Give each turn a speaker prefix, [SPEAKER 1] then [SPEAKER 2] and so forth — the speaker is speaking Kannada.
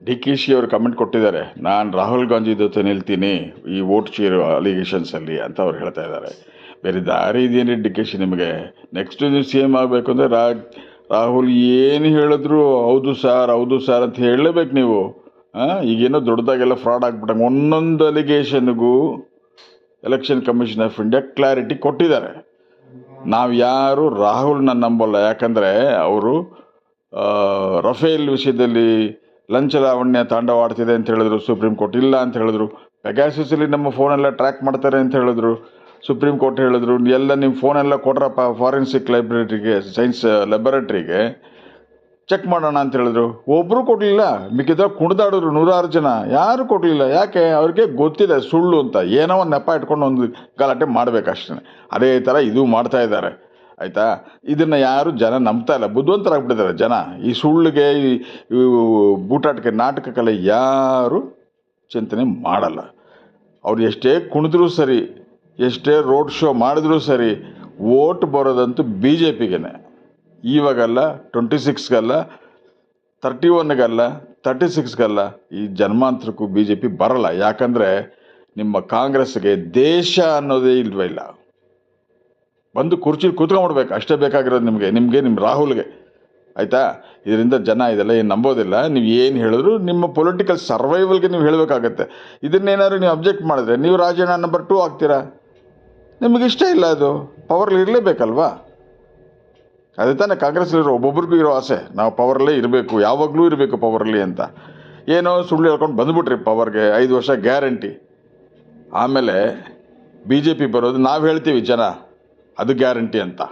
[SPEAKER 1] ಡಿ ಕೆ ಶಿ ಅವರು ಕಮೆಂಟ್ ಕೊಟ್ಟಿದ್ದಾರೆ, ನಾನು ರಾಹುಲ್ ಗಾಂಧಿ ಜೊತೆ ನಿಲ್ತೀನಿ ಈ ವೋಟ್ ಶೇರ್ ಅಲಿಗೇಷನ್ಸಲ್ಲಿ ಅಂತ ಅವ್ರು ಹೇಳ್ತಾ ಇದ್ದಾರೆ. ಬೇರೆ ದಾರಿ ಇದೆಯೇನು ಡಿ ಕೆ ಶಿ ನಿಮಗೆ? ನೆಕ್ಸ್ಟ್ ನೀವು ಸಿ ಎಮ್ ಆಗಬೇಕು ಅಂದರೆ ರಾಹುಲ್ ಏನು ಹೇಳಿದ್ರು ಹೌದು ಸರ್ ಅಂತ ಹೇಳಲೇಬೇಕು ನೀವು. ಈಗೇನೋ ದೊಡ್ಡದಾಗೆಲ್ಲ ಫ್ರಾಡ್ ಆಗಿಬಿಟ್ಟಂಗೆ ಒಂದೊಂದು ಅಲಿಗೇಷನ್ಗೂ election commission of India clarity ಕೊಟ್ಟಿದ್ದಾರೆ. ನಾವು ಯಾರು ರಾಹುಲ್ನ ನಂಬಲ್ಲ. ಯಾಕಂದರೆ ಅವರು ರಫೇಲ್ ವಿಷಯದಲ್ಲಿ ಲಂಚ ಲಾವಣ್ಯ ತಾಂಡವಾಡ್ತಿದೆ ಅಂತ ಹೇಳಿದ್ರು, ಸುಪ್ರೀಂ ಕೋರ್ಟ್ ಇಲ್ಲ ಅಂತ ಹೇಳಿದ್ರು. ಪೆಗಾಸಸಲ್ಲಿ ನಮ್ಮ ಫೋನೆಲ್ಲ ಟ್ರ್ಯಾಕ್ ಮಾಡ್ತಾರೆ ಅಂತ ಹೇಳಿದ್ರು, ಸುಪ್ರೀಂ ಕೋರ್ಟ್ ಹೇಳಿದ್ರು. ಎಲ್ಲ ನಿಮ್ಮ ಫೋನೆಲ್ಲ ಕೊಡ್ರಪ್ಪ ಫಾರೆನ್ಸಿಕ್ ಲೈಬ್ರರಿಗೆ, ಸೈನ್ಸ್ ಲ್ಯಾಬೊರೇಟ್ರಿಗೆ ಚೆಕ್ ಮಾಡೋಣ ಅಂತ ಹೇಳಿದ್ರು. ಒಬ್ಬರು ಕೊಡಲಿಲ್ಲ. ಮಿಕ್ಕಿದಾಗ ಕುಣಿದಾಡಿದ್ರು 106 ಜನ. ಯಾರು ಕೊಡಲಿಲ್ಲ. ಯಾಕೆ? ಅವ್ರಿಗೆ ಗೊತ್ತಿದೆ ಸುಳ್ಳು ಅಂತ. ಏನೋ ಒಂದು ನೆಪ ಇಟ್ಕೊಂಡು ಒಂದು ಗಲಾಟೆ ಮಾಡಬೇಕಷ್ಟೇ. ಅದೇ ಥರ ಇದು ಮಾಡ್ತಾ ಇದ್ದಾರೆ. ಆಯಿತಾ? ಇದನ್ನು ಯಾರು ಜನ ನಂಬ್ತಾ ಇಲ್ಲ. ಬುದ್ಧಿವಂತರಾಗ್ಬಿಟ್ಟಿದ್ದಾರೆ ಜನ. ಈ ಸುಳ್ಳಿಗೆ, ಈ ಬೂಟಾಟಕ್ಕೆ, ನಾಟಕಕ್ಕೆಲ್ಲ ಯಾರು ಚಿಂತನೆ ಮಾಡಲ್ಲ. ಅವ್ರು ಎಷ್ಟೇ ಕುಣಿದ್ರೂ ಸರಿ, ಎಷ್ಟೇ ರೋಡ್ ಶೋ ಮಾಡಿದ್ರೂ ಸರಿ, ವೋಟ್ ಬರೋದಂತೂ ಬಿ ಜೆ ಪಿಗೇನೆ. ಇವಾಗಲ್ಲ, 26ಗಲ್ಲ, 31ಗಲ್ಲ, 36ಗಲ್ಲ, ಈ ಜನ್ಮಾಂತರಕ್ಕೂ ಬಿ ಜೆ ಪಿ ಬರಲ್ಲ. ಯಾಕಂದರೆ ನಿಮ್ಮ ಕಾಂಗ್ರೆಸ್ಗೆ ದೇಶ ಅನ್ನೋದೇ ಇಲ್ಲ. ಬಂದು ಕುರ್ಚಿಲಿ ಕೂತ್ಕೊಂಡ್ಬಿಡ್ಬೇಕು ಅಷ್ಟೇ ಬೇಕಾಗಿರೋದು ನಿಮಗೆ, ನಿಮ್ಮ ರಾಹುಲ್ಗೆ. ಆಯಿತಾ? ಇದರಿಂದ ಜನ ಇದೆಲ್ಲ ಏನು ನಂಬೋದಿಲ್ಲ. ನೀವು ಏನು ಹೇಳಿದ್ರು ನಿಮ್ಮ ಪೊಲಿಟಿಕಲ್ ಸರ್ವೈವಲ್ಗೆ ನೀವು ಹೇಳಬೇಕಾಗತ್ತೆ. ಇದನ್ನೇನಾದ್ರು ನೀವು ಅಬ್ಜೆಕ್ಟ್ ಮಾಡಿದ್ರೆ ನೀವು ರಾಜೀನಾಮೆ ನಂಬರ್ 2 ಆಗ್ತೀರಾ. ನಿಮಗಿಷ್ಟ ಇಲ್ಲ, ಅದು ಪವರ್ಲಿ ಇರಲೇಬೇಕಲ್ವಾ? ಅದೇ ತಾನೇ ಕಾಂಗ್ರೆಸ್ಲಿರೋ ಒಬ್ಬೊಬ್ರಿಗೂ ಇರೋ ಆಸೆ, ನಾವು ಪವರಲ್ಲೇ ಇರಬೇಕು, ಯಾವಾಗಲೂ ಇರಬೇಕು ಪವರಲ್ಲಿ ಅಂತ. ಏನೋ ಸುಳ್ಳು ಹೇಳ್ಕೊಂಡು ಬಂದುಬಿಟ್ರಿ ಪವರ್ಗೆ, 5 ವರ್ಷ ಗ್ಯಾರಂಟಿ. ಆಮೇಲೆ ಬಿ ಜೆ ಪಿ ಬರೋದು ನಾವು ಹೇಳ್ತೀವಿ ಜನ ಅದು ಗ್ಯಾರಂಟಿ ಅಂತ.